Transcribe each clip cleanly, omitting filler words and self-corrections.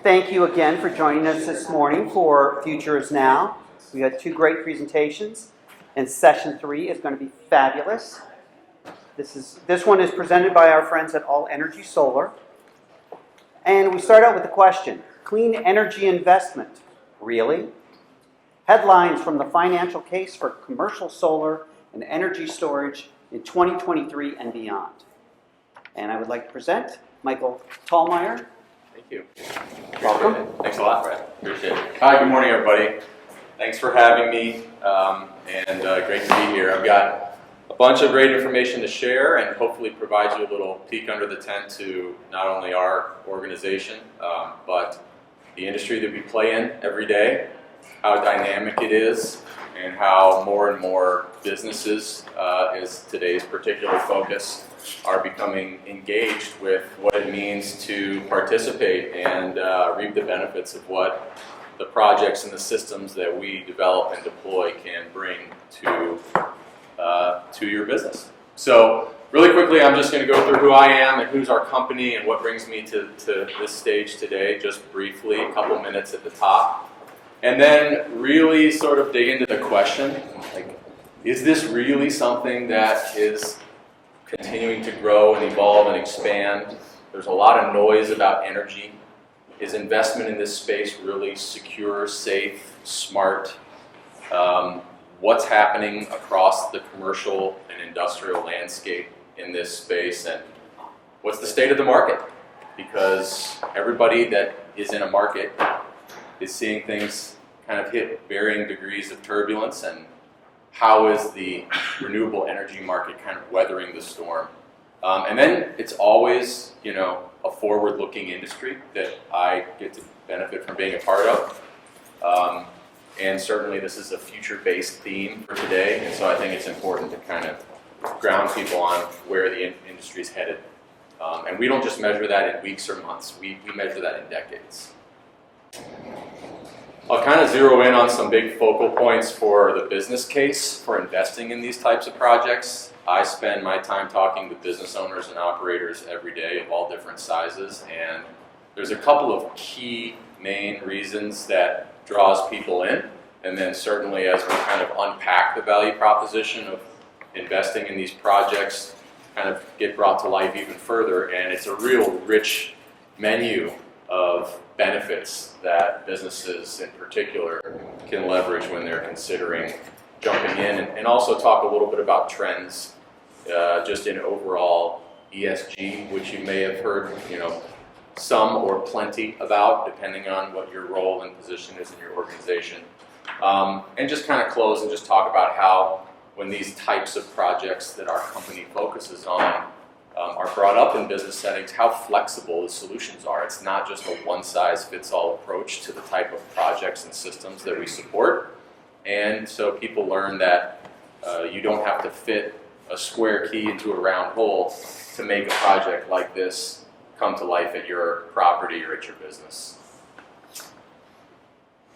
Thank you again for joining us this morning for Future is Now. We had two great presentations, and session 3 is going to be fabulous. This one is presented by our friends at All Energy Solar. And we start out with the question, clean energy investment, really? Headlines from the financial case for commercial solar and energy storage in 2023 and beyond. And I would like to present Michael Thalhimer. Thank you. Welcome. Thanks a lot, Brad. Appreciate it. Hi, good morning, everybody. Thanks for having me, and great to be here. I've got a bunch of great information to share and hopefully provide you a little peek under the tent to not only our organization, but the industry that we play in every day, how dynamic it is, and how more and more businesses, is today's particular focus, are becoming engaged with what it means to participate and reap the benefits of what the projects and the systems that we develop and deploy can bring to your business. So really quickly, I'm just going to go through who I am and who's our company and what brings me to this stage today, just briefly, a couple minutes at the top. And then really sort of dig into the question, like, is this really something that is continuing to grow and evolve and expand? There's a lot of noise about energy. Is investment in this space really secure, safe, smart? What's happening across the commercial and industrial landscape in this space, and what's the state of the market? Because everybody that is in a market is seeing things kind of hit varying degrees of turbulence, and how is the renewable energy market kind of weathering the storm? And then it's always, a forward-looking industry that I get to benefit from being a part of. And certainly this is a future-based theme for today, and so I think it's important to kind of ground people on where the industry is headed. And we don't just measure that in weeks or months, we measure that in decades. I'll kind of zero in on some big focal points for the business case for investing in these types of projects. I spend my time talking to business owners and operators every day of all different sizes, and there's a couple of key main reasons that draws people in, and then certainly as we kind of unpack the value proposition of investing in these projects, kind of get brought to life even further, and it's a real rich menu of benefits that businesses in particular can leverage when they're considering jumping in, and also talk a little bit about trends just in overall ESG, which you may have heard some or plenty about, depending on what your role and position is in your organization. And just kind of close and just talk about how when these types of projects that our company focuses on are brought up in business settings, how flexible the solutions are. It's not just a one-size-fits-all approach to the type of projects and systems that we support. And so people learn that you don't have to fit a square key into a round hole to make a project like this come to life at your property or at your business.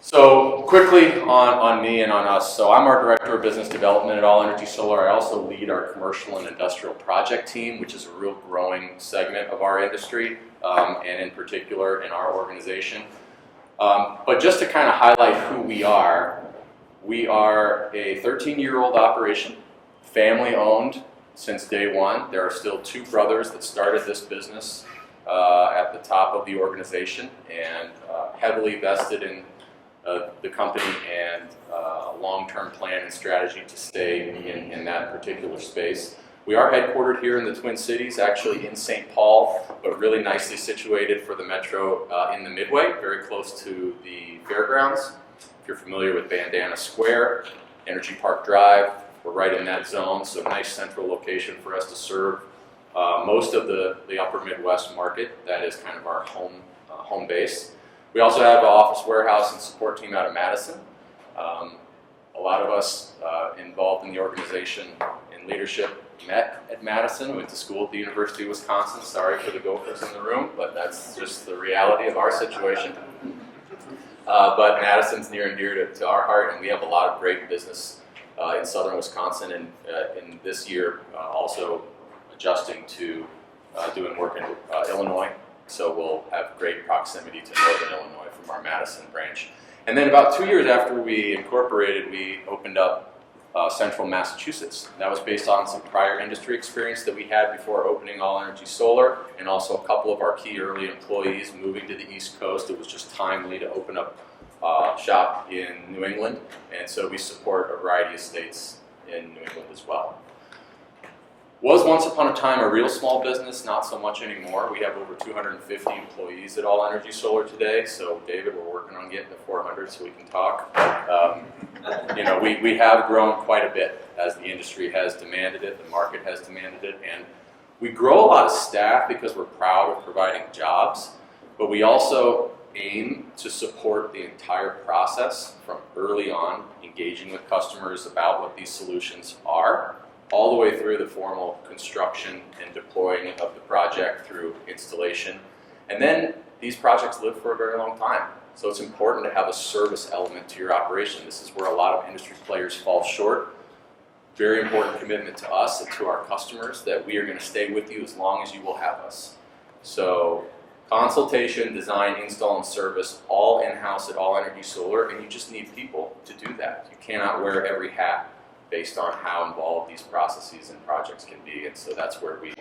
So quickly on me and on us. So I'm our Director of Business Development at All Energy Solar. I also lead our commercial and industrial project team, which is a real growing segment of our industry, and in particular in our organization. But just to kind of highlight who we are a 13-year-old operation, family owned since day one. There are still 2 brothers that started this business at the top of the organization, and heavily vested in the company and a long-term plan and strategy to stay in that particular space. We are headquartered here in the Twin Cities, actually in St. Paul, but really nicely situated for the metro in the Midway, very close to the fairgrounds. If you're familiar with Bandana Square, Energy Park Drive, we're right in that zone, so nice central location for us to serve most of the upper Midwest market. That is kind of our home base. We also have an office, warehouse, and support team out of Madison. A lot of us involved in the organization in leadership met at Madison, went to school at the University of Wisconsin. Sorry for the Gophers in the room, but that's just the reality of our situation. But Madison's near and dear to our heart, and we have a lot of great business in southern Wisconsin, and in this year also adjusting to doing work in Illinois So we'll have great proximity to Northern Illinois from our Madison branch. And then about 2 years after we incorporated, we opened up Central Massachusetts. That was based on some prior industry experience that we had before opening All Energy Solar, and also a couple of our key early employees moving to the East Coast. It was just timely to open up shop in New England, and so we support a variety of states in New England as well. Was once upon a time a real small business, not so much anymore. We have over 250 employees at All Energy Solar today, so David, we're working on getting to 400 so we can talk. You know, we have grown quite a bit as the industry has demanded it, the market has demanded it, and we grow a lot of staff because we're proud of providing jobs, but we also aim to support the entire process from early on, engaging with customers about what these solutions are, all the way through the formal construction and deploying of the project through installation. And then these projects live for a very long time. So it's important to have a service element to your operation. This is where a lot of industry players fall short. Very important commitment to us and to our customers that we are going to stay with you as long as you will have us. So consultation, design, install, and service, all in-house at All Energy Solar, and you just need people to do that. You cannot wear every hat based on how involved these processes and projects can be. And so that's where we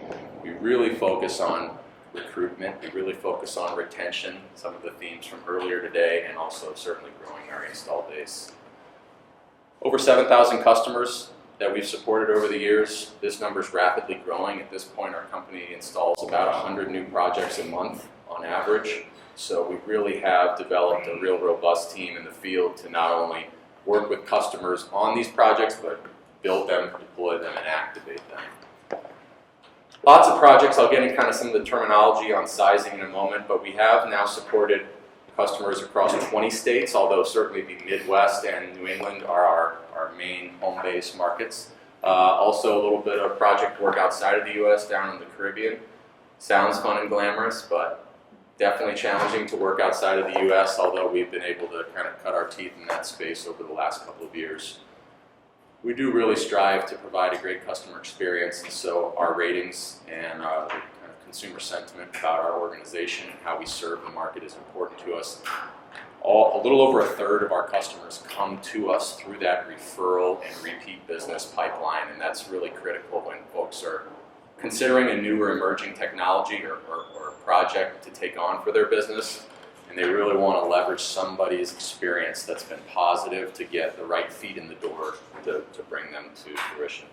really focus on recruitment, we really focus on retention, some of the themes from earlier today, and also certainly growing our install base. Over 7,000 customers that we've supported over the years. This number is rapidly growing. At this point, our company installs about 100 new projects a month on average. So we really have developed a real robust team in the field to not only work with customers on these projects, but build them, deploy them, and activate them. Lots of projects. I'll get into kind of some of the terminology on sizing in a moment, but we have now supported customers across 20 states, although certainly the Midwest and New England are our main home base markets. Also a little bit of project work outside of the US, down in the Caribbean. Sounds fun and glamorous, but definitely challenging to work outside of the US, although we've been able to kind of cut our teeth in that space over the last couple of years. We do really strive to provide a great customer experience, and so our ratings and kind of consumer sentiment about our organization and how we serve the market is important to us. A little over a third of our customers come to us through that referral and repeat business pipeline, and that's really critical when folks are considering a new or emerging technology or project to take on for their business, and they really want to leverage somebody's experience that's been positive to get the right feet in the door to bring them to fruition.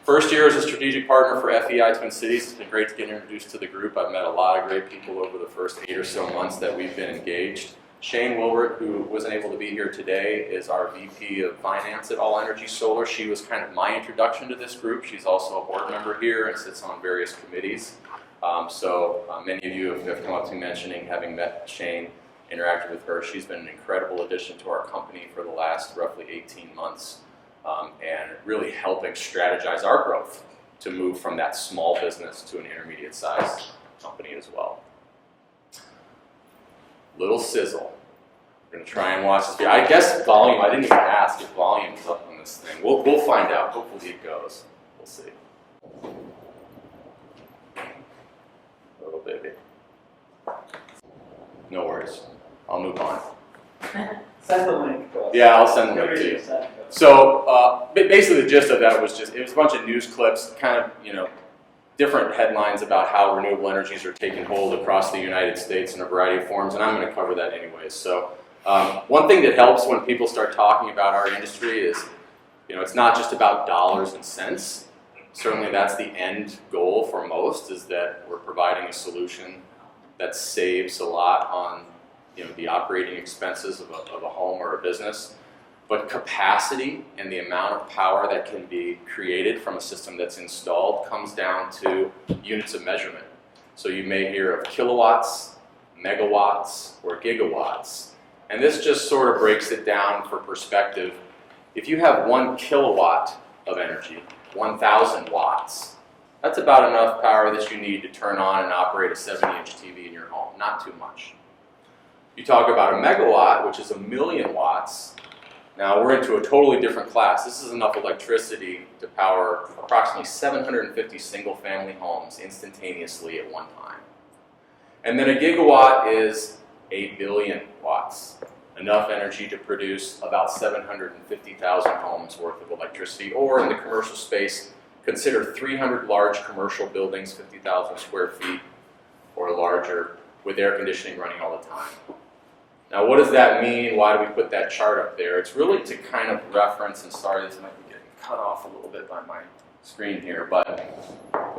First year as a strategic partner for FEI Twin Cities. It's been great to get introduced to the group. I've met a lot of great people over the first 8 or so months that we've been engaged. Shane Wilbert, who wasn't able to be here today, is our VP of Finance at All Energy Solar. She was kind of my introduction to this group. She's also a board member here and sits on various committees. Many of you have come up to me mentioning having met Shane, interacted with her. She's been an incredible addition to our company for the last roughly 18 months and really helping strategize our growth to move from that small business to an intermediate sized company as well. Little sizzle. We're going to try and watch this video. I guess volume, I didn't even ask if volume is up on this thing. We'll find out. Hopefully it goes. We'll see. Little baby. No worries. I'll move on. Send the link to us. Yeah, I'll send the link to you. So basically the gist of that was it was a bunch of news clips, kind of, different headlines about how renewable energies are taking hold across the United States in a variety of forms, and I'm going to cover that anyways. So one thing that helps when people start talking about our industry is, it's not just about dollars and cents. Certainly that's the end goal for most, is that we're providing a solution that saves a lot on the operating expenses of a home or a business. But capacity and the amount of power that can be created from a system that's installed comes down to units of measurement. So you may hear of kilowatts, megawatts, or gigawatts. And this just sort of breaks it down for perspective. If you have 1 kilowatt of energy, 1,000 watts, that's about enough power that you need to turn on and operate a 70-inch TV in your home, not too much. You talk about a megawatt, which is 1,000,000 watts. Now we're into a totally different class. This is enough electricity to power approximately 750 single-family homes instantaneously at one time. And then a gigawatt is 8 billion watts, enough energy to produce about 750,000 homes worth of electricity, or in the commercial space, consider 300 large commercial buildings, 50,000 square feet or larger, with air conditioning running all the time. Now, what does that mean? Why do we put that chart up there? It's really to kind of reference, and sorry, this might be getting cut off a little bit by my screen here, but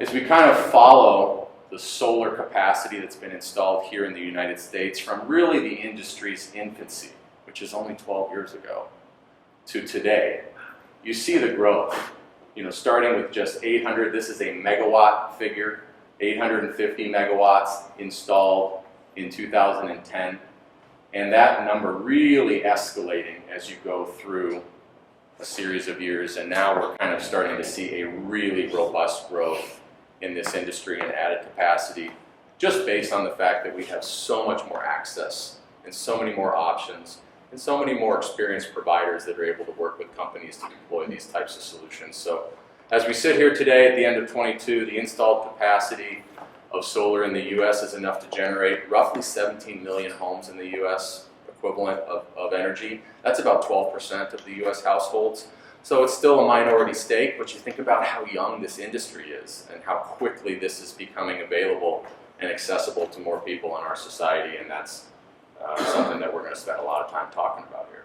as we kind of follow the solar capacity that's been installed here in the United States from really the industry's infancy, which is only 12 years ago, to today, you see the growth. You know, starting with just 800, this is a megawatt figure, 850 megawatts installed in 2010, and that number really escalating as you go through a series of years, and now we're kind of starting to see a really robust growth in this industry and added capacity, just based on the fact that we have so much more access and so many more options and so many more experienced providers that are able to work with companies to deploy these types of solutions. So as we sit here today at the end of 22, the installed capacity of solar in the US is enough to generate roughly 17 million homes in the US equivalent of energy. That's about 12% of the US households. So it's still a minority stake, but you think about how young this industry is and how quickly this is becoming available and accessible to more people in our society, and that's something that we're going to spend a lot of time talking about here.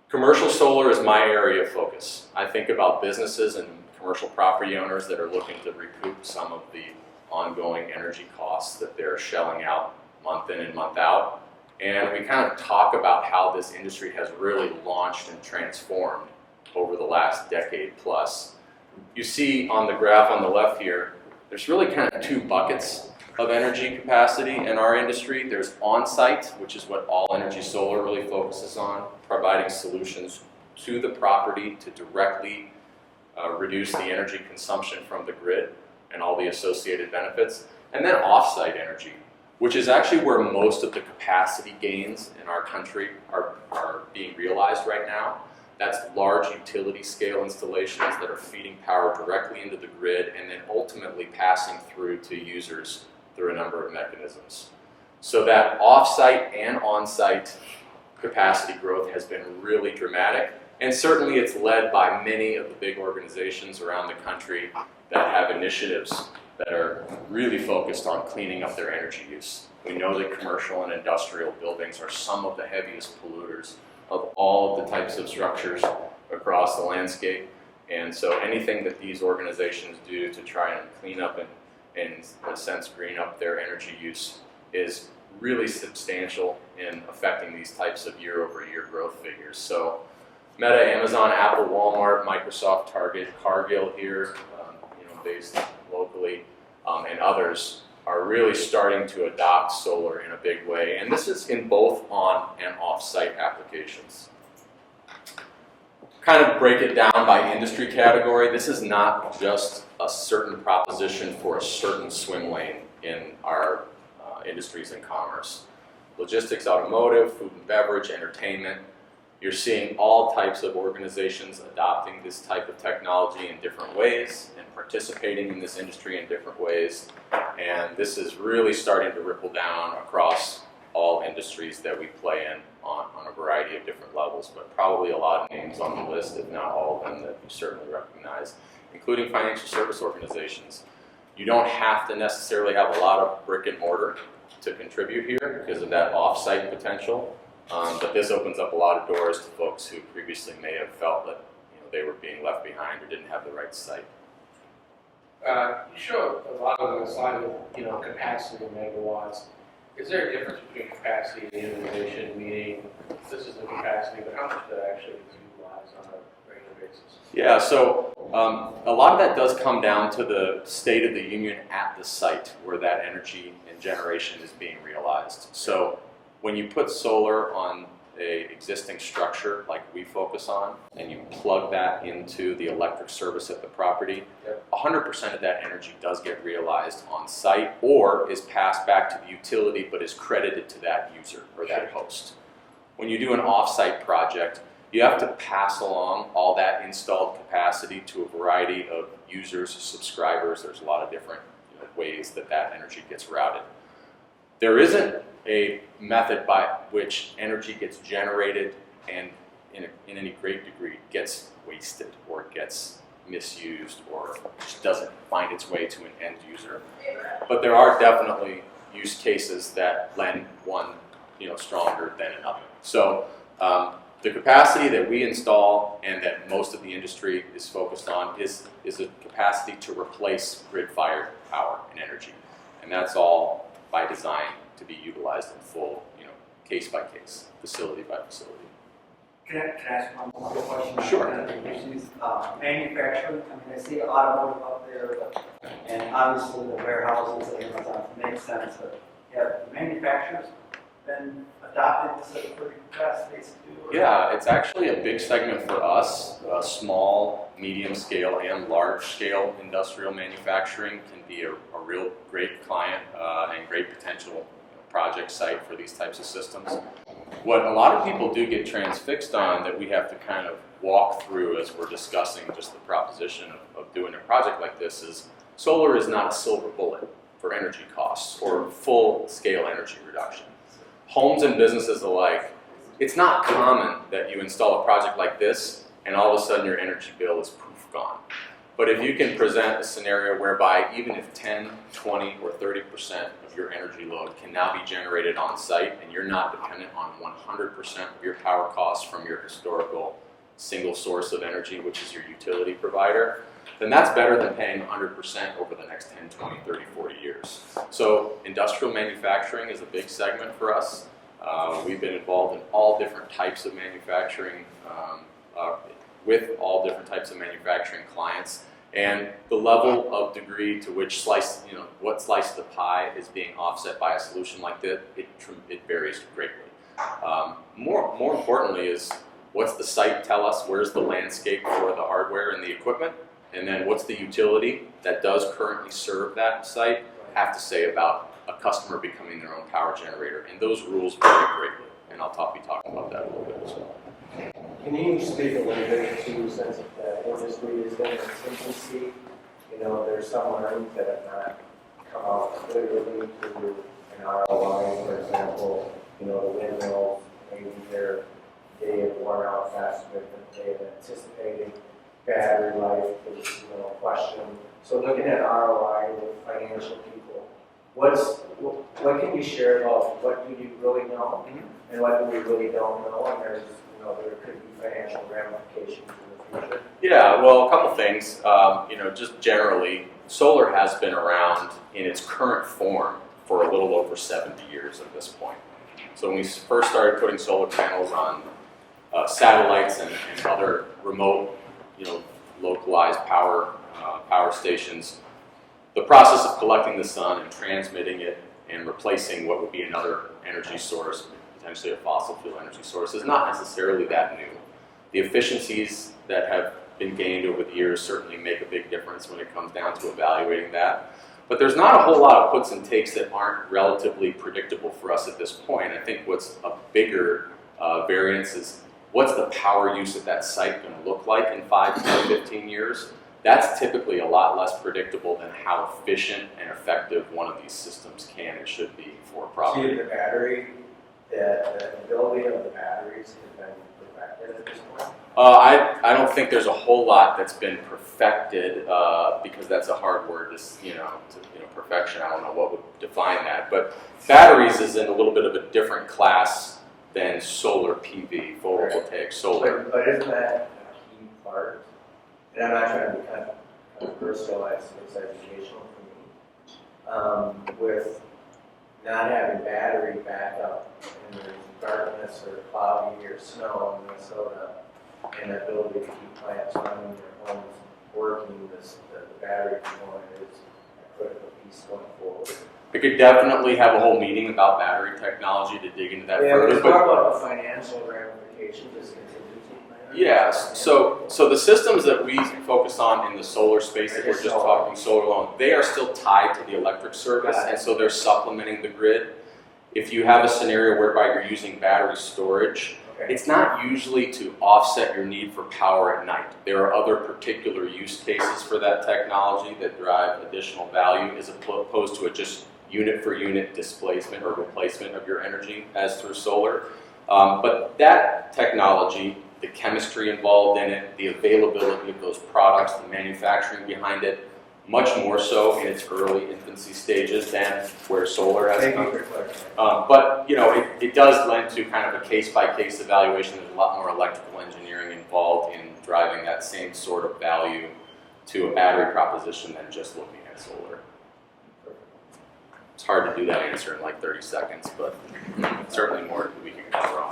Commercial solar is my area of focus. I think about businesses and commercial property owners that are looking to recoup some of the ongoing energy costs that they're shelling out month in and month out. And we kind of talk about how this industry has really launched and transformed over the last decade plus. You see on the graph on the left here, there's really kind of two buckets of energy capacity in our industry. There's on-site, which is what all energy solar really focuses on, providing solutions to the property to directly reduce the energy consumption from the grid and all the associated benefits. And then off-site energy, which is actually where most of the capacity gains in our country are being realized right now. That's large utility scale installations that are feeding power directly into the grid and then ultimately passing through to users through a number of mechanisms. So that off-site and on-site capacity growth has been really dramatic, and certainly it's led by many of the big organizations around the country that have initiatives that are really focused on cleaning up their energy use. We know that commercial and industrial buildings are some of the heaviest polluters of all of the types of structures across the landscape. And so anything that these organizations do to try and clean up and in a sense green up their energy use is really substantial in affecting these types of year-over-year growth figures. So Meta, Amazon, Apple, Walmart, Microsoft, Target, Cargill here, based locally, and others are really starting to adopt solar in a big way. And this is in both on and off-site applications. Kind of break it down by industry category. This is not just a certain proposition for a certain swim lane in our industries and commerce. Logistics, automotive, food and beverage, entertainment. You're seeing all types of organizations adopting this type of technology in different ways and participating in this industry in different ways. And this is really starting to ripple down across all industries that we play in on a variety of different levels, but probably a lot of names on the list, if not all of them, that you certainly recognize, including financial service organizations. You don't have to necessarily have a lot of brick and mortar to contribute here because of that off-site potential. But this opens up a lot of doors to folks who previously may have felt that they were being left behind or didn't have the right site. You showed a lot of the slide of capacity in megawatts. Is there a difference between capacity and utilization? Meaning, this is the capacity, but how much of that actually is utilized on a regular basis? Yeah, so a lot of that does come down to the state of the union at the site where that energy and generation is being realized. So when you put solar on a existing structure like we focus on, and you plug that into the electric service at the property, 100% of that energy does get realized on site or is passed back to the utility but is credited to that user or that host. When you do an off-site project, you have to pass along all that installed capacity to a variety of users, subscribers. There's a lot of different ways that that energy gets routed. There isn't a method by which energy gets generated and in any great degree gets wasted or gets misused or just doesn't find its way to an end user. But there are definitely use cases that lend one stronger than another. So the capacity that we install and that most of the industry is focused on is a capacity to replace grid-fired power and energy. And that's all by design to be utilized in full, case by case, facility by facility. Can I ask one more question? Sure. Manufacturing, I see automotive up there, and obviously the warehouses and Amazon makes sense, but have manufacturers been adopted this for capacity to do? Yeah, it's actually a big segment for us. Small, medium scale, and large scale industrial manufacturing can be a real great client and great potential project site for these types of systems. What a lot of people do get transfixed on that we have to kind of walk through as we're discussing just the proposition of doing a project like this is solar is not a silver bullet for energy costs or full scale energy reduction. Homes and businesses alike, it's not common that you install a project like this and all of a sudden your energy bill is poof gone. But if you can present a scenario whereby even if 10, 20, or 30% of your energy load can now be generated on site and you're not dependent on 100% of your power costs from your historical single source of energy, which is your utility provider, then that's better than paying 100% over the next 10, 20, 30, 40 years. So industrial manufacturing is a big segment for us. We've been involved in all different types of manufacturing, with all different types of manufacturing clients, and the level of degree to which what slice of the pie is being offset by a solution like this, it varies greatly. More importantly is what's the site tell us, where's the landscape for the hardware and the equipment, and then what's the utility that does currently serve that site have to say about a customer becoming their own power generator, and those rules vary greatly, and I'll be talking about that a little bit as well. Can you speak a little bit to the sense of the industry is in its infancy? There's some learnings that have not come out clearly to an ROI, for example. The windmills, maybe they have worn out faster than they had anticipated. Battery life is a question. So looking at ROI with financial people, what can you share about what do you really know and what do we really don't know? And there could be financial ramifications in the future. Yeah, well, a couple things. Just generally, solar has been around in its current form for a little over 70 years at this point. So when we first started putting solar panels on satellites and other remote, localized power stations, the process of collecting the sun and transmitting it and replacing what would be another energy source, potentially a fossil fuel energy source, is not necessarily that new. The efficiencies that have been gained over the years certainly make a big difference when it comes down to evaluating that. But there's not a whole lot of puts and takes that aren't relatively predictable for us at this point. I think what's a bigger variance is what's the power use at that site going to look like in 5, 10, 15 years? That's typically a lot less predictable than how efficient and effective one of these systems can and should be for a property. See, the battery, the ability of the batteries has been perfected at this point? I don't think there's a whole lot that's been perfected because that's a hard word to perfection. I don't know what would define that. But batteries is in a little bit of a different class than solar PV, photovoltaic solar. But isn't that a key part? And I'm not trying to be kind of personal, it's educational for me. With not having battery backup and there's darkness or cloudy or snow in Minnesota, and the ability to keep plants running, their homes working, the battery component is a critical piece going forward. We could definitely have a whole meeting about battery technology to dig into that further. Let's talk about the financial ramifications as contingency plans. Yes, so the systems that we focus on in the solar space that we're just talking solar alone, they are still tied to the electric service, and so they're supplementing the grid. If you have a scenario whereby you're using battery storage, Okay. It's not usually to offset your need for power at night. There are other particular use cases for that technology that drive additional value as opposed to a just unit for unit displacement or replacement of your energy as through solar. But that technology, the chemistry involved in it, the availability of those products, the manufacturing behind it, much more so in its early infancy stages than where solar has Thank you come. for clarifying. But you know, it does lend to kind of a case-by-case evaluation. There's a lot more electrical engineering involved in driving that same sort of value to a battery proposition than just looking at solar. It's hard to do that answer in like 30 seconds, but certainly more we can cover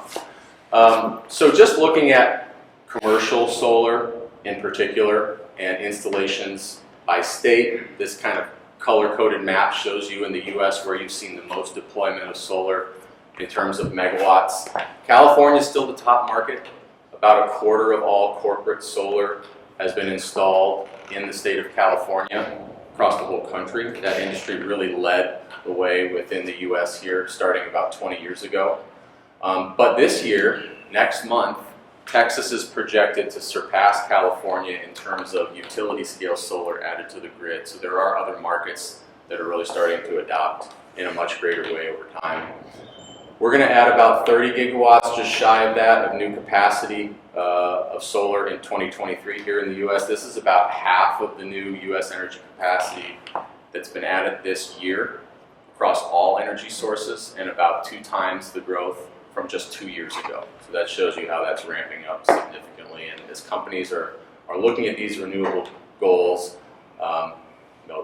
on. So just looking at commercial solar in particular and installations by state, this kind of color-coded map shows you in the US where you've seen the most deployment of solar in terms of megawatts. California is still the top market. About a quarter of all corporate solar has been installed in the state of California across the whole country. That industry really led the way within the US here starting about 20 years ago. But this year, next month, Texas is projected to surpass California in terms of utility scale solar added to the grid. So there are other markets that are really starting to adopt in a much greater way over time. We're going to add about 30 gigawatts, just shy of that, of new capacity of solar in 2023 here in the US. This is about half of the new US energy capacity that's been added this year across all energy sources, and about 2 times the growth from just 2 years ago. So that shows you how that's ramping up significantly. And as companies are looking at these renewable goals,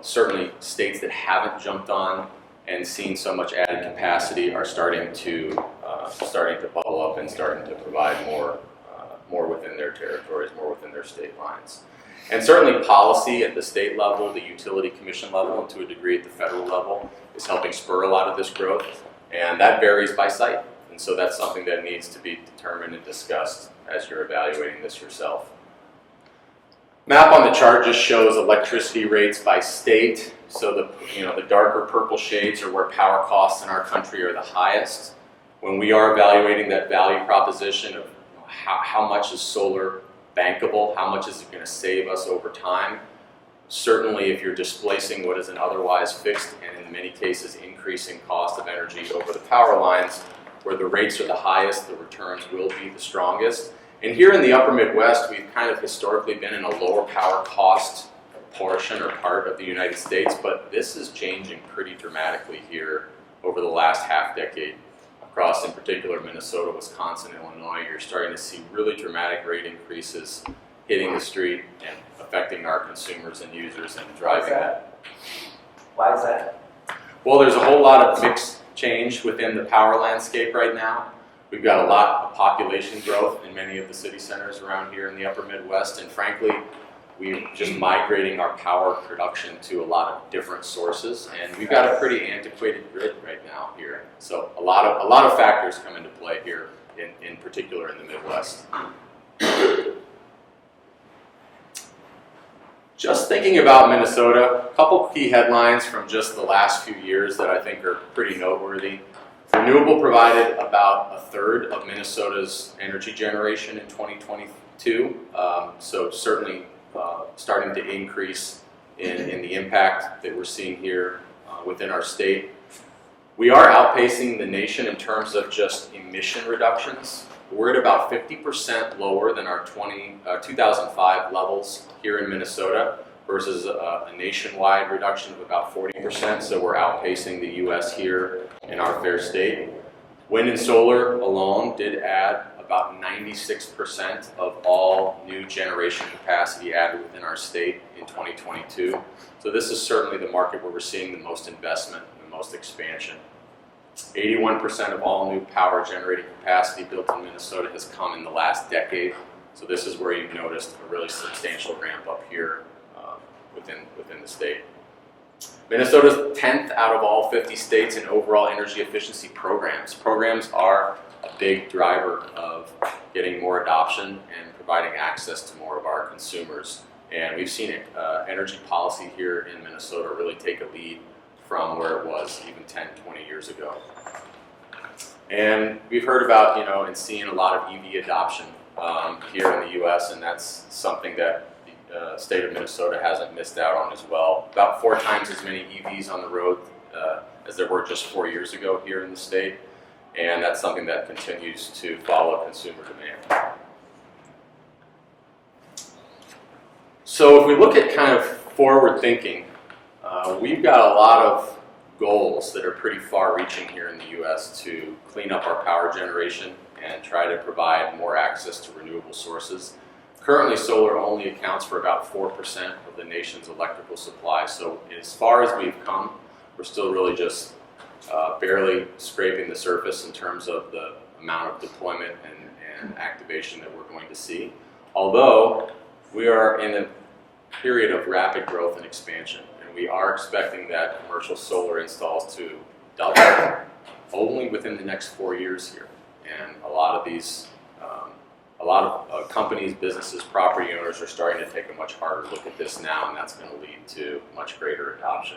certainly states that haven't jumped on and seen so much added capacity are starting to bubble up and starting to provide more within their territories, more within their state lines. And certainly policy at the state level, the utility commission level, and to a degree at the federal level is helping spur a lot of this growth. And that varies by site. And so that's something that needs to be determined and discussed as you're evaluating this yourself. Map on the chart just shows electricity rates by state. So the darker purple shades are where power costs in our country are the highest. When we are evaluating that value proposition of how much is solar bankable, how much is it going to save us over time, certainly if you're displacing what is an otherwise fixed and in many cases increasing cost of energy over the power lines, where the rates are the highest, the returns will be the strongest. And here in the upper Midwest, we've kind of historically been in a lower power cost portion or part of the United States, but this is changing pretty dramatically here over the last half decade. Across, in particular, Minnesota, Wisconsin, Illinois, you're starting to see really dramatic rate increases hitting the street and affecting our consumers and users and driving that. Why is that? Well, there's a whole lot of mixed change within the power landscape right now. We've got a lot of population growth in many of the city centers around here in the upper Midwest, and frankly, we're just migrating our power production to a lot of different sources, and we've got a pretty antiquated grid right now here. So a lot of factors come into play here, in particular in the Midwest. Just thinking about Minnesota, a couple key headlines from just the last few years that I think are pretty noteworthy. Renewable provided about a third of Minnesota's energy generation in 2022, so certainly starting to increase in the impact that we're seeing here within our state. We are outpacing the nation in terms of just emission reductions. We're at about 50% lower than our 2005 levels here in Minnesota versus a nationwide reduction of about 40%, so we're outpacing the US here in our fair state. Wind and solar alone did add about 96% of all new generation capacity added within our state in 2022. So this is certainly the market where we're seeing the most investment and the most expansion. 81% of all new power generating capacity built in Minnesota has come in the last decade. So this is where you've noticed a really substantial ramp up here within the state. Minnesota's 10th out of all 50 states in overall energy efficiency programs. Programs are a big driver of getting more adoption and providing access to more of our consumers. And we've seen energy policy here in Minnesota really take a lead from where it was even 10, 20 years ago. And we've heard about, and seen a lot of EV adoption here in the U.S., and that's something that the state of Minnesota hasn't missed out on as well. About 4 times as many EVs on the road as there were just 4 years ago here in the state, and that's something that continues to follow consumer demand. So if we look at kind of forward thinking, we've got a lot of goals that are pretty far-reaching here in the U.S. to clean up our power generation and try to provide more access to renewable sources. Currently, solar only accounts for about 4% of the nation's electrical supply. So as far as we've come, we're still really just barely scraping the surface in terms of the amount of deployment and activation that we're going to see. Although we are in a period of rapid growth and expansion, and we are expecting that commercial solar installs to double only within the next 4 years here. And a lot of these, companies, businesses, property owners are starting to take a much harder look at this now, and that's going to lead to much greater adoption.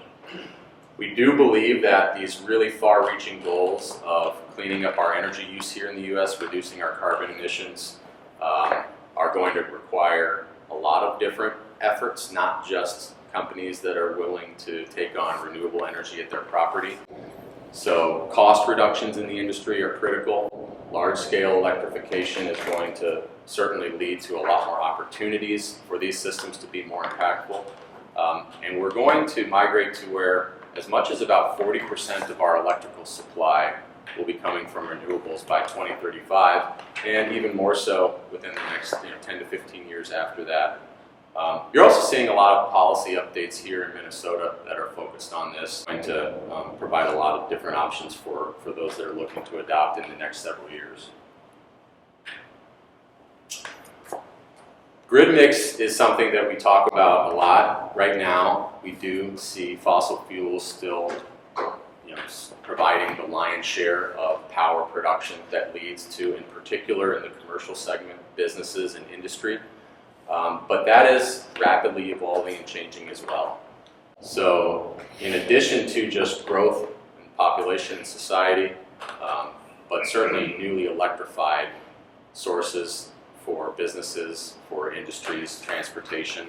We do believe that these really far-reaching goals of cleaning up our energy use here in the U.S., reducing our carbon emissions, are going to require a lot of different efforts, not just companies that are willing to take on renewable energy at their property. So cost reductions in the industry are critical. Large-scale electrification is going to certainly lead to a lot more opportunities for these systems to be more impactful. And we're going to migrate to where as much as about 40% of our electrical supply will be coming from renewables by 2035, and even more so within the next 10 to 15 years after that. You're also seeing a lot of policy updates here in Minnesota that are focused on this, going to provide a lot of different options for those that are looking to adopt in the next several years. Grid mix is something that we talk about a lot. Right now, we do see fossil fuels still providing the lion's share of power production that leads to, in particular in the commercial segment, businesses and industry. But that is rapidly evolving and changing as well. So in addition to just growth in population and society, but certainly newly electrified sources for businesses, for industries, transportation,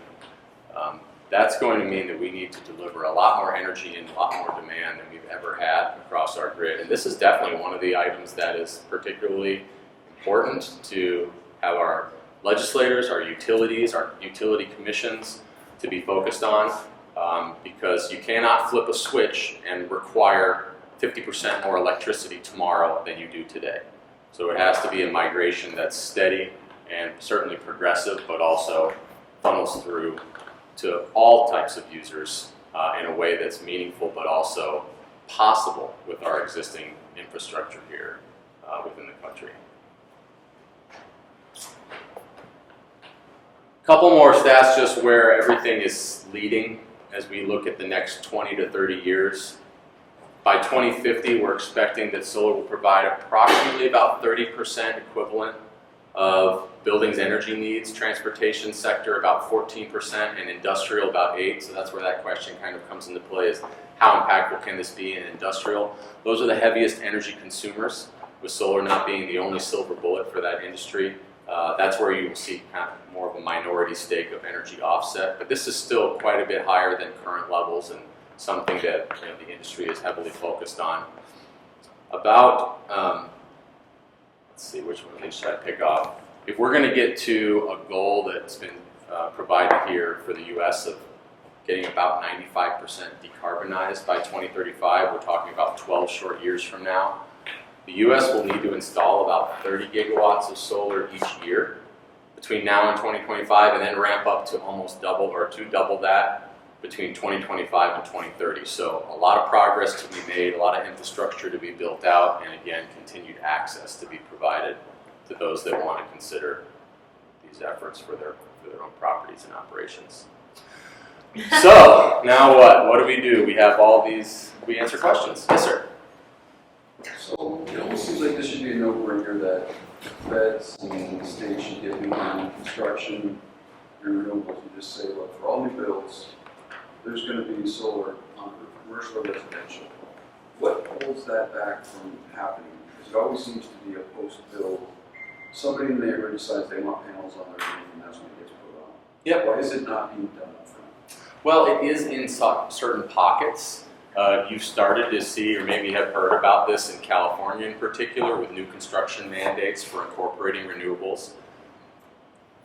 that's going to mean that we need to deliver a lot more energy and a lot more demand than we've ever had across our grid. And this is definitely one of the items that is particularly important to have our legislators, our utility commissions to be focused on, because you cannot flip a switch and require 50% more electricity tomorrow than you do today. So it has to be a migration that's steady and certainly progressive, but also funnels through to all types of users in a way that's meaningful, but also possible with our existing infrastructure here within the country. Couple more stats just where everything is leading as we look at the next 20 to 30 years. By 2050, we're expecting that solar will provide approximately about 30% equivalent of buildings' energy needs, transportation sector about 14%, and industrial about 8%. So that's where that question kind of comes into play, is how impactful can this be in industrial? Those are the heaviest energy consumers, with solar not being the only silver bullet for that industry. That's where you will see kind of more of a minority stake of energy offset, but this is still quite a bit higher than current levels and something that the industry is heavily focused on. About, let's see, which one of these should I pick off? If we're going to get to a goal that's been provided here for the U.S. of getting about 95% decarbonized by 2035, we're talking about 12 short years from now. The U.S. will need to install about 30 gigawatts of solar each year between now and 2025, and then ramp up to almost double or to double that between 2025 and 2030. So a lot of progress to be made, a lot of infrastructure to be built out, and again, continued access to be provided to those that want to consider these efforts for their own properties and operations. So now what? What do? We have all these, we answer questions. Yes, sir. So it almost seems like this should be a no-brainer that feds and the state should get behind construction and renewables and just say, look, for all new builds, there's going to be solar on commercial or residential. What holds that back from happening? Because it always seems to be a post-build, somebody in the neighborhood decides they want panels on their roof and that's when it gets put on. Yep. Why is it not being done up front? Well, it is in certain pockets. You've started to see, or maybe have heard about this in California in particular, with new construction mandates for incorporating renewables.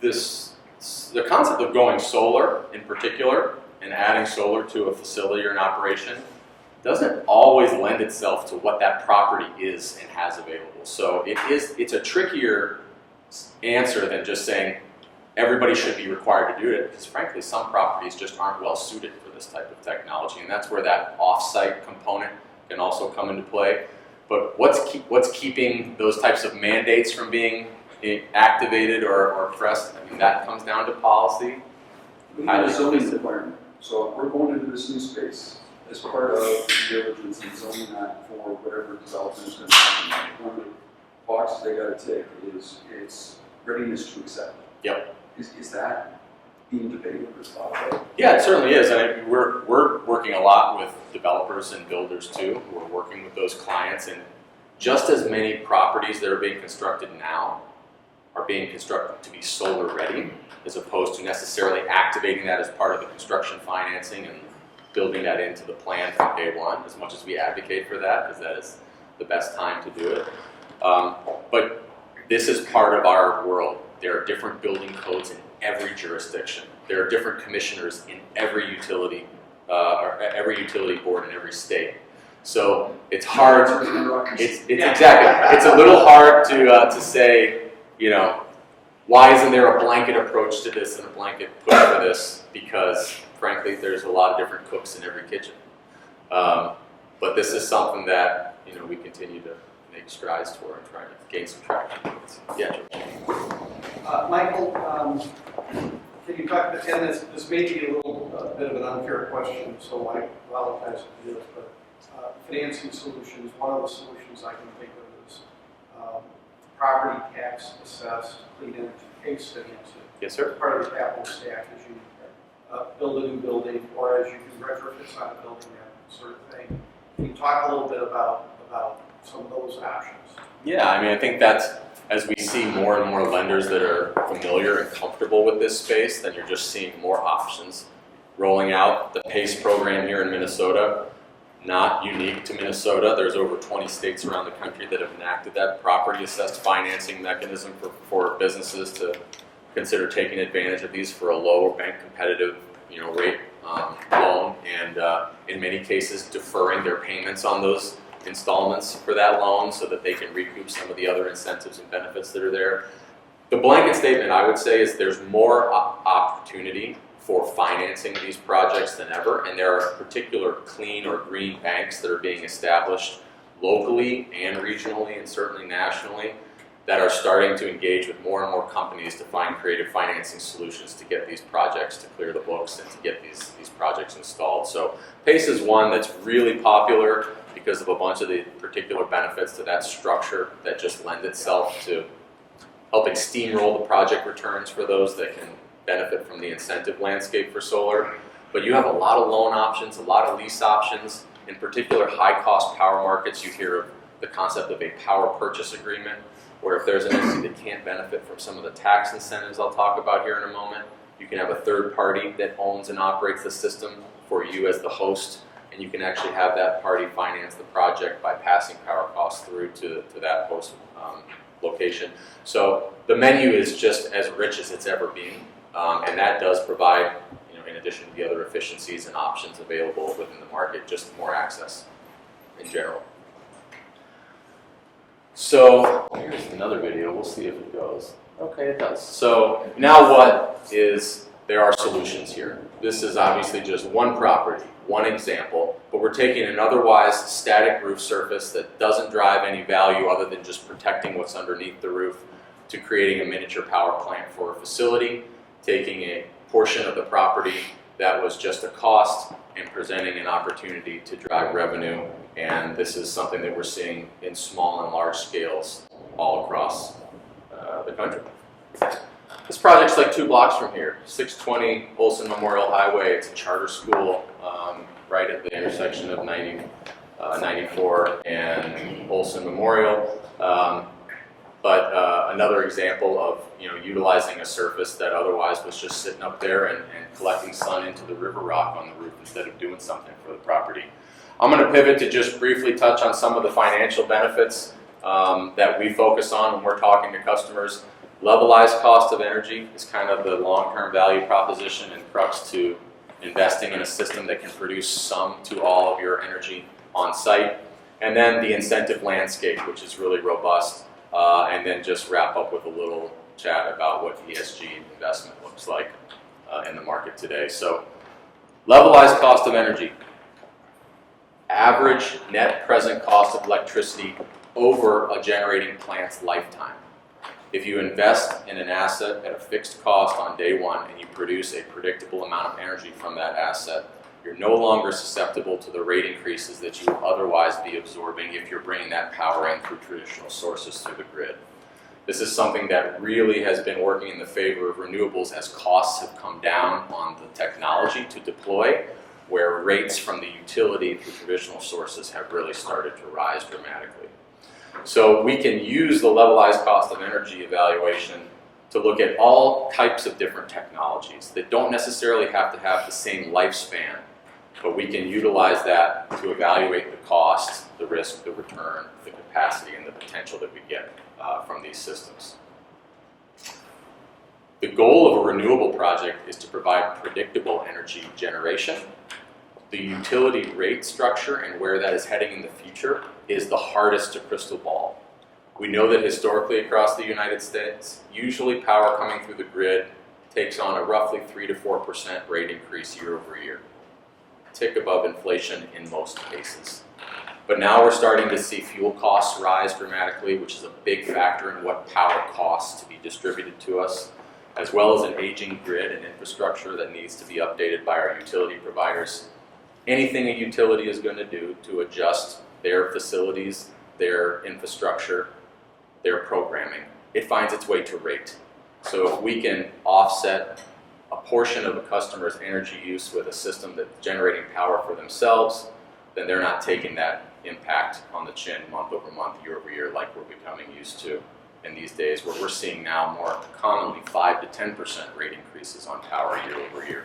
The concept of going solar in particular, and adding solar to a facility or an operation, doesn't always lend itself to what that property is and has available. So it's a trickier answer than just saying everybody should be required to do it, because frankly, some properties just aren't well suited for this type of technology, and that's where that off-site component can also come into play. But what's keeping those types of mandates from being activated or pressed? I mean, that comes down to policy. We have a zoning requirement. So if we're going into this new space, as part of the diligence and zoning that for whatever development is going to happen, one of the boxes they got to tick is its readiness to accept. Yep. Is that being debated or thought about? Yeah, it certainly is. And we're working a lot with developers and builders too. We're working with those clients, and just as many properties that are being constructed now are being constructed to be solar ready, as opposed to necessarily activating that as part of the construction financing and building that into the plan from day one, as much as we advocate for that, because that is the best time to do it. But this is part of our world. There are different building codes in every jurisdiction. There are different commissioners in every utility, or every utility board in every state. So it's hard. It's exactly. It's a little hard to say, you know, why isn't there a blanket approach to this and a blanket push for this? Because frankly, there's a lot of different cooks in every kitchen. But this is something that, you know, we continue to make strides toward and try to gain some traction. Yeah, George. Michael, can you talk, and this may be a little bit of an unfair question, so I apologize for this, but financing solutions, one of the solutions I can think of is property tax assessed, clean energy case financing. Yes, sir. Part of the capital stack as you build a new building, or as you do retrofits on a building, that sort of thing. Can you talk a little bit about some of those options? Yeah, I mean, I think that's, as we see more and more lenders that are familiar and comfortable with this space, then you're just seeing more options rolling out. The PACE program here in Minnesota, not unique to Minnesota. There's over 20 states around the country that have enacted that property assessed financing mechanism for businesses to consider taking advantage of these for a lower bank competitive, you know, rate loan, and in many cases deferring their payments on those installments for that loan so that they can recoup some of the other incentives and benefits that are there. The blanket statement I would say is there's more opportunity for financing these projects than ever, and there are particular clean or green banks that are being established locally and regionally and certainly nationally that are starting to engage with more and more companies to find creative financing solutions to get these projects to clear the books and to get these projects installed. So PACE is one that's really popular because of a bunch of the particular benefits to that structure that just lend itself to helping steamroll the project returns for those that can benefit from the incentive landscape for solar. But you have a lot of loan options, a lot of lease options. In particular, high-cost power markets, you hear of the concept of a power purchase agreement, where if there's an entity that can't benefit from some of the tax incentives I'll talk about here in a moment, you can have a third party that owns and operates the system for you as the host, and you can actually have that party finance the project by passing power costs through to that host location. So the menu is just as rich as it's ever been, and that does provide, you know, in addition to the other efficiencies and options available within the market, just more access in general. So here's another video. We'll see if it goes. Okay, it does. So now what is, there are solutions here. This is obviously just one property, one example, but we're taking an otherwise static roof surface that doesn't drive any value other than just protecting what's underneath the roof to creating a miniature power plant for a facility, taking a portion of the property that was just a cost and presenting an opportunity to drive revenue. And this is something that we're seeing in small and large scales all across the country. This project's like 2 blocks from here, 620 Olson Memorial Highway. It's a charter school right at the intersection of 90 94 and Olson Memorial. Another example of utilizing a surface that otherwise was just sitting up there and collecting sun into the river rock on the roof instead of doing something for the property. I'm going to pivot to just briefly touch on some of the financial benefits that we focus on when we're talking to customers. Levelized cost of energy is kind of the long-term value proposition and crux to investing in a system that can produce some to all of your energy on site. And then the incentive landscape, which is really robust. And then just wrap up with a little chat about what ESG investment looks like in the market today. So, levelized cost of energy. Average net present cost of electricity over a generating plant's lifetime. If you invest in an asset at a fixed cost on day one and you produce a predictable amount of energy from that asset, you're no longer susceptible to the rate increases that you would otherwise be absorbing if you're bringing that power in through traditional sources through the grid. This is something that really has been working in the favor of renewables as costs have come down on the technology to deploy, where rates from the utility through traditional sources have really started to rise dramatically. So we can use the levelized cost of energy evaluation to look at all types of different technologies that don't necessarily have to have the same lifespan, but we can utilize that to evaluate the cost, the risk, the return, the capacity, and the potential that we get from these systems. The goal of a renewable project is to provide predictable energy generation. The utility rate structure and where that is heading in the future is the hardest to crystal ball. We know that historically across the United States, usually power coming through the grid takes on a roughly 3 to 4% rate increase year over year. Tick above inflation in most cases. But now we're starting to see fuel costs rise dramatically, which is a big factor in what power costs to be distributed to us, as well as an aging grid and infrastructure that needs to be updated by our utility providers. Anything a utility is going to do to adjust their facilities, their infrastructure, their programming, it finds its way to rate. So if we can offset a portion of a customer's energy use with a system that's generating power for themselves, then they're not taking that impact on the chin month over month, year over year, like we're becoming used to in these days, where we're seeing now more commonly 5 to 10% rate increases on power year over year.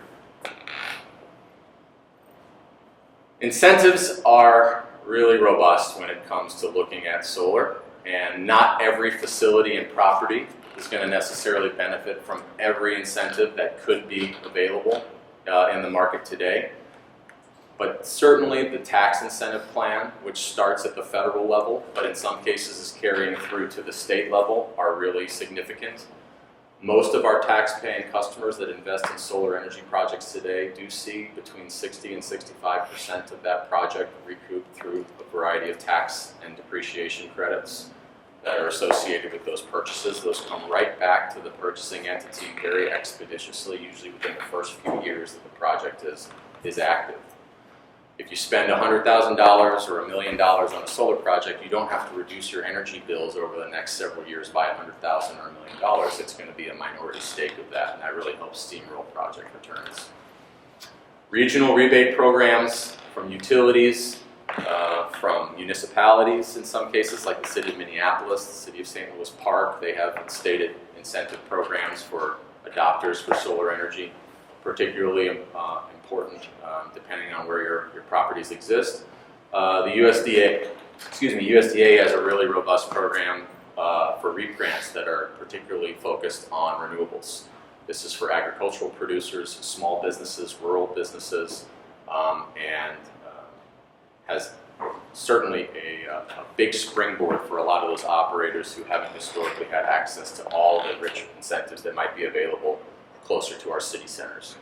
Incentives are really robust when it comes to looking at solar, and not every facility and property is going to necessarily benefit from every incentive that could be available in the market today. But certainly the tax incentive plan, which starts at the federal level, but in some cases is carrying through to the state level, are really significant. Most of our tax-paying customers that invest in solar energy projects today do see between 60 and 65% of that project recouped through a variety of tax and depreciation credits that are associated with those purchases. Those come right back to the purchasing entity very expeditiously, usually within the first few years that the project is active. If you spend $100,000 or $1 million on a solar project, you don't have to reduce your energy bills over the next several years by $100,000 or $1 million. It's going to be a minority stake of that, and that really helps steamroll project returns. Regional rebate programs from utilities, from municipalities in some cases, like the city of Minneapolis, the city of St. Louis Park. They have stated incentive programs for adopters for solar energy, particularly important depending on where your properties exist. The USDA has a really robust program for REAP grants that are particularly focused on renewables. This is for agricultural producers, small businesses, rural businesses, and has certainly a big springboard for a lot of those operators who haven't historically had access to all the rich incentives that might be available closer to our city centers.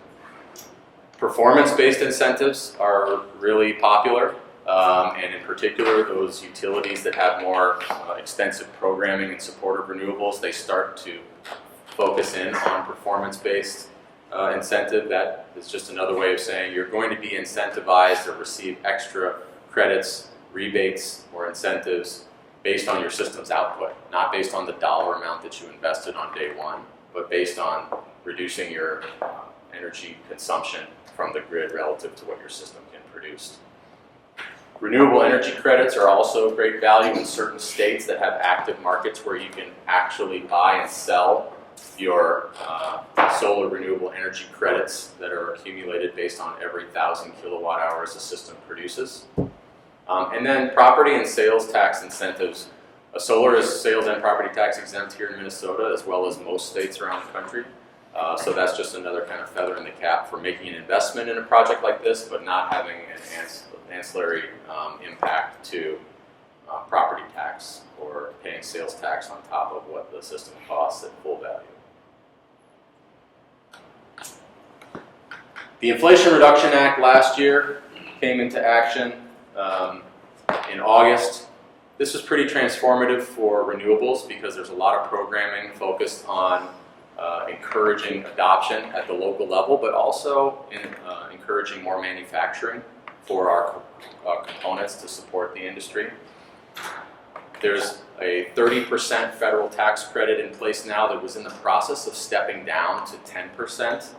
Performance-based incentives are really popular, and in particular, those utilities that have more extensive programming in support of renewables, they start to focus in on performance-based incentive. That is just another way of saying you're going to be incentivized or receive extra credits, rebates, or incentives based on your system's output, not based on the dollar amount that you invested on day one, but based on reducing your energy consumption from the grid relative to what your system can produce. Renewable energy credits are also of great value in certain states that have active markets where you can actually buy and sell your solar renewable energy credits that are accumulated based on every 1,000 kilowatt hours a system produces. And then property and sales tax incentives. Solar is sales and property tax exempt here in Minnesota, as well as most states around the country. So that's just another kind of feather in the cap for making an investment in a project like this, but not having an ancillary impact to property tax or paying sales tax on top of what the system costs at full value. The Inflation Reduction Act last year came into action in August. This was pretty transformative for renewables because there's a lot of programming focused on encouraging adoption at the local level, but also in encouraging more manufacturing for our components to support the industry. There's a 30% federal tax credit in place now that was in the process of stepping down to 10%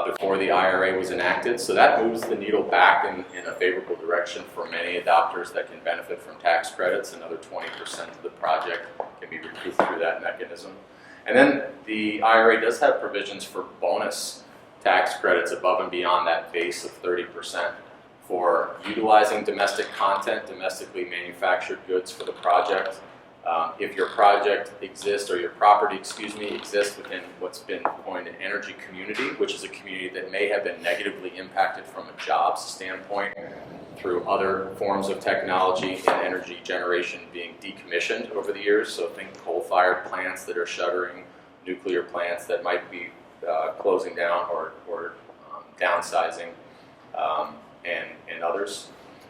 before the IRA was enacted. So that moves the needle back in a favorable direction for many adopters that can benefit from tax credits. Another 20% of the project can be recouped through that mechanism. And then the IRA does have provisions for bonus tax credits above and beyond that base of 30% for utilizing domestic content, domestically manufactured goods for the project. If your project exists, or your property, exists within what's been coined an energy community, which is a community that may have been negatively impacted from a jobs standpoint through other forms of technology and energy generation being decommissioned over the years. So think coal-fired plants that are shuttering, nuclear plants that might be closing down or downsizing, and others.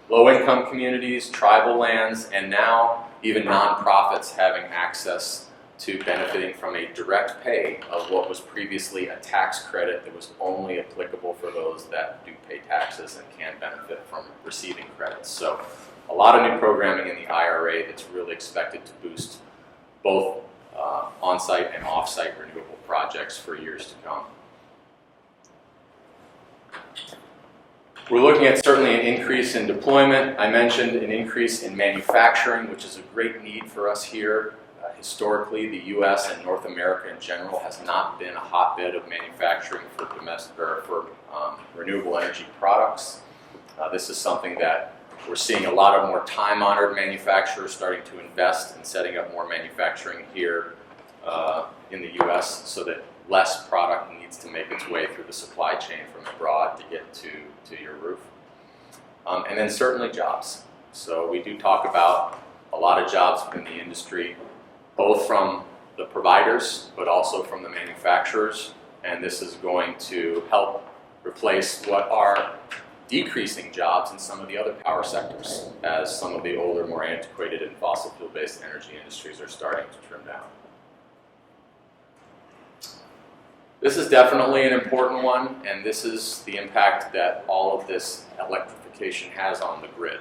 Low-income communities, tribal lands, and now even nonprofits having access to benefiting from a direct pay of what was previously a tax credit that was only applicable for those that do pay taxes and can benefit from receiving credits. So a lot of new programming in the IRA that's really expected to boost both on-site and off-site renewable projects for years to come. We're looking at certainly an increase in deployment. I mentioned an increase in manufacturing, which is a great need for us here. Historically, the U.S. and North America in general has not been a hotbed of manufacturing for renewable energy products. This is something that we're seeing a lot of more time-honored manufacturers starting to invest in setting up more manufacturing here in the U.S. so that less product needs to make its way through the supply chain from abroad to get to your roof. And then certainly jobs. So we do talk about a lot of jobs within the industry, both from the providers, but also from the manufacturers. And this is going to help replace what are decreasing jobs in some of the other power sectors, as some of the older, more antiquated and fossil fuel-based energy industries are starting to trim down. This is definitely an important one, and this is the impact that all of this electrification has on the grid.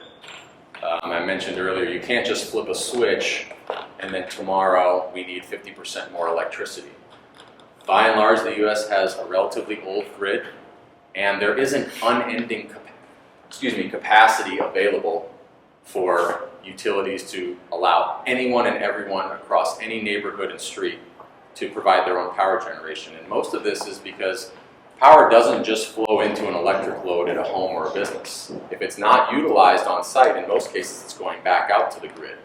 I mentioned earlier, you can't just flip a switch and then tomorrow we need 50% more electricity. By and large, the U.S. has a relatively old grid, and there isn't unending capacity available for utilities to allow anyone and everyone across any neighborhood and street to provide their own power generation. And most of this is because power doesn't just flow into an electric load at a home or a business. If it's not utilized on site, in most cases it's going back out to the grid.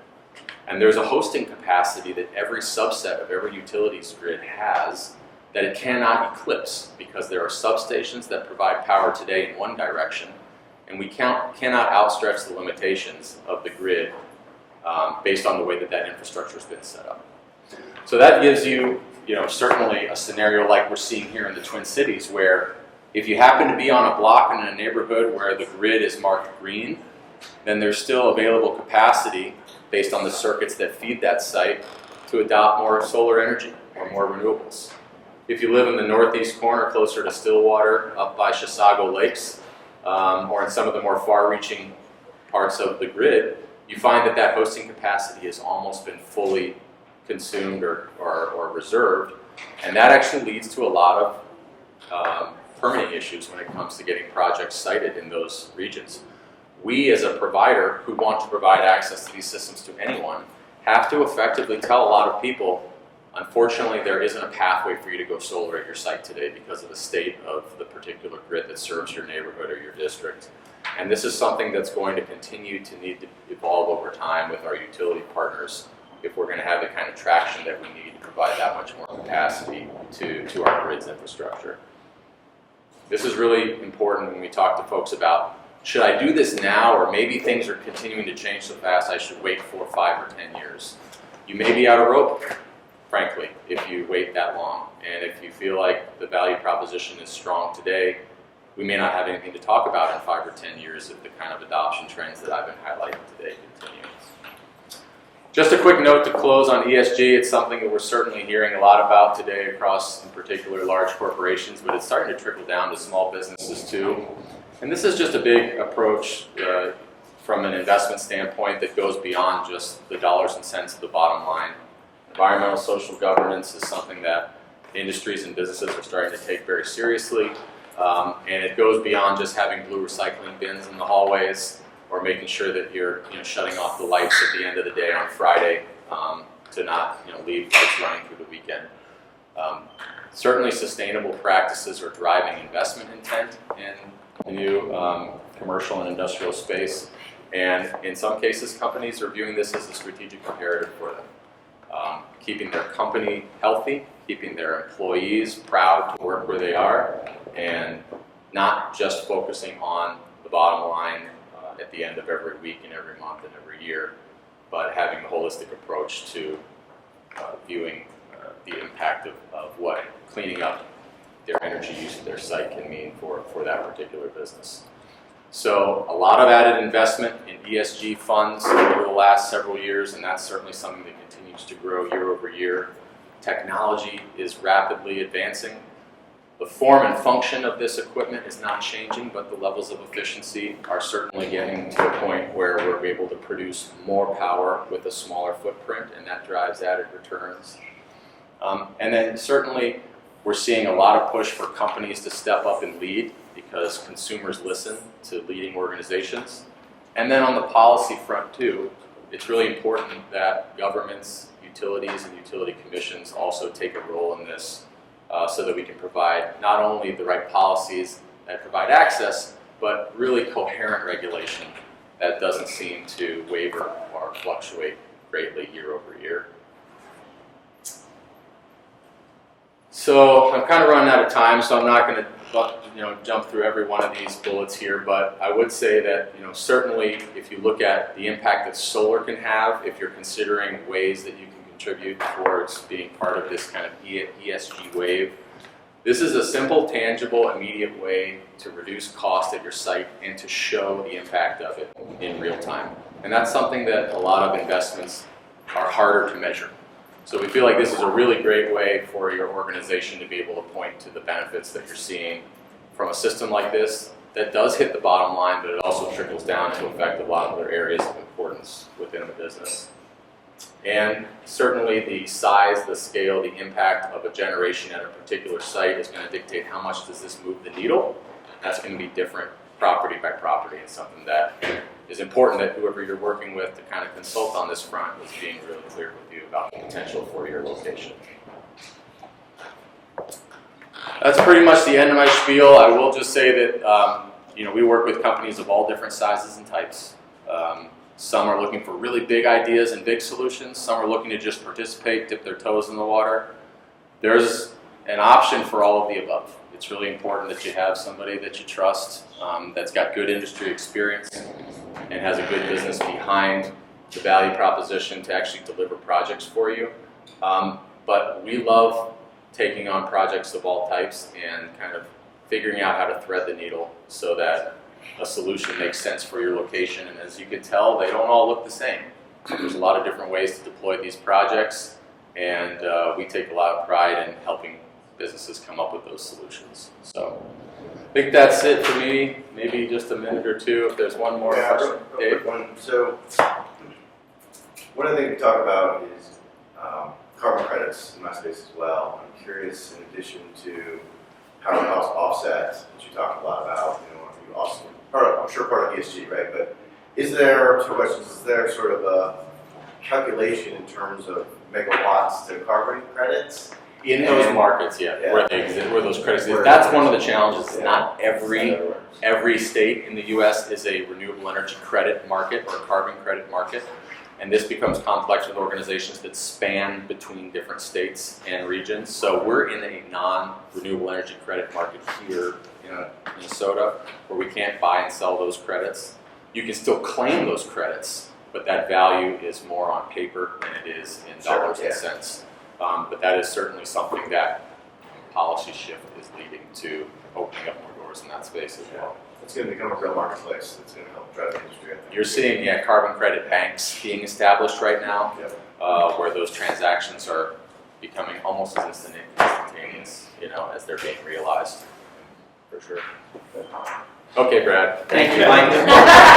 And there's a hosting capacity that every subset of every utilities grid has that it cannot eclipse, because there are substations that provide power today in one direction, and we cannot outstretch the limitations of the grid based on the way that infrastructure has been set up. So that gives you, certainly a scenario like we're seeing here in the Twin Cities, where if you happen to be on a block in a neighborhood where the grid is marked green, then there's still available capacity based on the circuits that feed that site to adopt more solar energy or more renewables. If you live in the northeast corner closer to Stillwater, up by Chisago Lakes, or in some of the more far-reaching parts of the grid, you find that hosting capacity has almost been fully consumed or reserved, and that actually leads to a lot of permitting issues when it comes to getting projects sited in those regions. we as a provider who want to provide access to these systems to anyone have to effectively tell a lot of people, unfortunately, there isn't a pathway for you to go solar at your site today because of the state of the particular grid that serves your neighborhood or your district. And this is something that's going to continue to need to evolve over time with our utility partners if we're going to have the kind of traction that we need to provide that much more capacity to our grid's infrastructure. This is really important when we talk to folks about, should I do this now, or maybe things are continuing to change so fast I should wait 4, 5, or 10 years. You may be out of rope, frankly, if you wait that long. And if you feel like the value proposition is strong today, we may not have anything to talk about in 5 or 10 years if the kind of adoption trends that I've been highlighting today continue. Just a quick note to close on ESG. It's something that we're certainly hearing a lot about today across, in particular, large corporations, but it's starting to trickle down to small businesses too. And this is just a big approach from an investment standpoint that goes beyond just the dollars and cents of the bottom line. Environmental social governance is something that industries and businesses are starting to take very seriously. And it goes beyond just having blue recycling bins in the hallways or making sure that you're shutting off the lights at the end of the day on Friday to not leave lights running through the weekend. Certainly sustainable practices are driving investment intent in the new commercial and industrial space. And in some cases, companies are viewing this as a strategic imperative for them. Keeping their company healthy, keeping their employees proud to work where they are, and not just focusing on the bottom line at the end of every week and every month and every year, but having a holistic approach to viewing the impact of what cleaning up their energy use at their site can mean for that particular business. So a lot of added investment in ESG funds over the last several years, and that's certainly something that continues to grow year over year. Technology is rapidly advancing. The form and function of this equipment is not changing, but the levels of efficiency are certainly getting to a point where we're able to produce more power with a smaller footprint, and that drives added returns. And then certainly we're seeing a lot of push for companies to step up and lead because consumers listen to leading organizations. And then on the policy front too, it's really important that governments, utilities, and utility commissions also take a role in this so that we can provide not only the right policies that provide access, but really coherent regulation that doesn't seem to waver or fluctuate greatly year over year. So I'm kind of running out of time, so I'm not going to jump through every one of these bullets here, but I would say that certainly if you look at the impact that solar can have, if you're considering ways that you can contribute towards being part of this kind of ESG wave, this is a simple, tangible, immediate way to reduce cost at your site and to show the impact of it in real time. And that's something that a lot of investments are harder to measure. So we feel like this is a really great way for your organization to be able to point to the benefits that you're seeing from a system like this that does hit the bottom line, but it also trickles down to affect a lot of other areas of importance within the business. And certainly the size, the scale, the impact of a generation at a particular site is going to dictate how much does this move the needle. That's going to be different property by property. It's something that is important that whoever you're working with to kind of consult on this front is being really clear with you about the potential for your location. That's pretty much the end of my spiel. I will just say that we work with companies of all different sizes and types. Some are looking for really big ideas and big solutions. Some are looking to just participate, dip their toes in the water. There's an option for all of the above. It's really important that you have somebody that you trust, that's got good industry experience and has a good business behind the value proposition to actually deliver projects for you. But we love taking on projects of all types and kind of figuring out how to thread the needle so that a solution makes sense for your location. And as you can tell, they don't all look the same. There's a lot of different ways to deploy these projects, and we take a lot of pride in helping businesses come up with those solutions. So I think that's it for me. Maybe just a minute or two if there's one more question. Real quick one. So one of the things we talk about is carbon credits in my space as well. I'm curious, in addition to power cost offsets, which you talked a lot about, you also I'm sure part of ESG, right? But is there, two questions, is there sort of a calculation in terms of megawatts to carbon credits? In those markets, Yeah. where they exist, where those credits exist. Where- That's one of the challenges. Yeah. Not every state in the U.S. is a renewable energy credit market or carbon credit market, and this becomes complex with organizations that span between different states and regions. So we're in a non-renewable energy credit market here in Minnesota, where we can't buy and sell those credits. You can still claim those credits, but that value is more on paper than it is in Sure, dollars yeah. and cents. But that is certainly something that policy shift is leading to opening up more doors in that space as well. It's going to become a real marketplace. It's going to help drive the industry, I think. You're seeing, carbon credit banks being established right now, Yep. where those transactions are becoming almost as instantaneous, as they're being realized. For sure. Okay, Brad. Thank you, Mike.